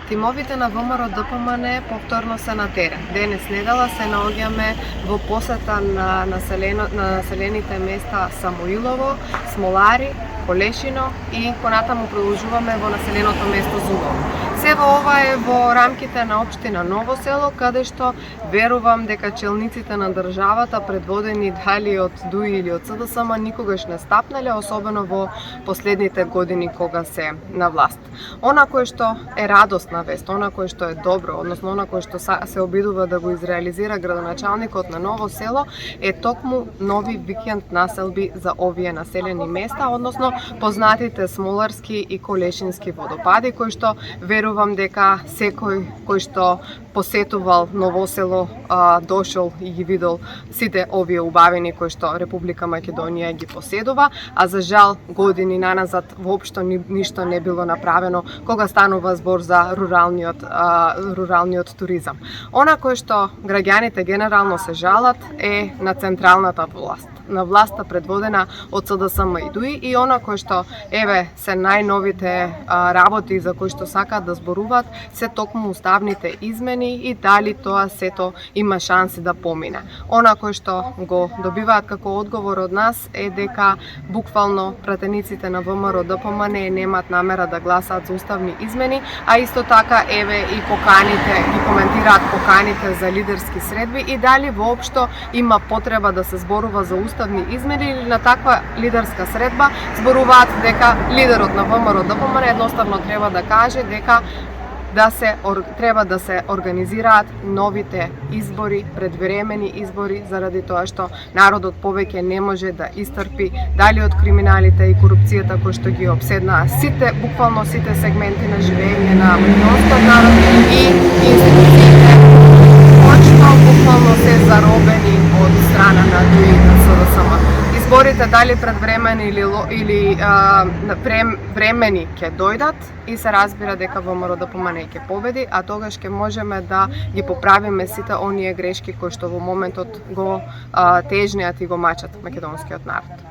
Тимовите на ВМРО ДПМН повторно се на терен. Денес недела се наоѓаме во посета на населените места Самуилово, Смолари, Колешино и понатаму продолжуваме во населеното место Зубово. Сево ова е во рамките на општина Ново село, каде што верувам дека челниците на државата, предводени дали од ДУИ или од СДСМ, никогаш не стапнале, особено во последните години кога се на власт. Она кое што е радосна вест, она кое што е добро, односно она кое што се обидува да го изреализира градоначалникот на Ново село, е токму нови викенд населби за овие населени места, односно познатите Смоларски и Колешински водопади, кои што верувам дека секој кој што посетувал Ново село дошол и ги видел сите овие убавини кои што Република Македонија ги поседува, а за жал години наназад воопшто ништо не било направено кога станува збор за руралниот туризам. Она кое што граѓаните генерално се жалат е на централната власт, на власта предводена од СДСМ и ДУИ, и она кое што еве се најновите работи за кои што сакаат да зборуваат се токму уставните измени и дали тоа сето има шанси да помине. Она кое што го добиваат како одговор од нас е дека буквално пратениците на ВМРО ДПМН немаат намера да гласаат за уставни измени, а исто така еве и поканите, ги коментираат поканите за лидерски средби и дали воопшто има потреба да се зборува за уставни измени или на таква лидерска средба зборуваат дека лидерот на ВМРО ДПМН едноставно треба да каже дека треба да се организираат новите избори, предвремени избори, заради тоа што народот повеќе не може да истрпи дали од криминалите и корупцијата кои што ги обседнаа буквално сите сегменти на живење на македонскиот народ и институциите кои што буквално се заробени од страна на ДУИ и на СДСМ. Изборите дали предвремени или времени ќе дојдат и се разбира дека ВМРО ДПМН ќе победи, а тогаш ќе можеме да ги поправиме сите оние грешки кои што во моментот го тежнеат и го мачат македонскиот народ.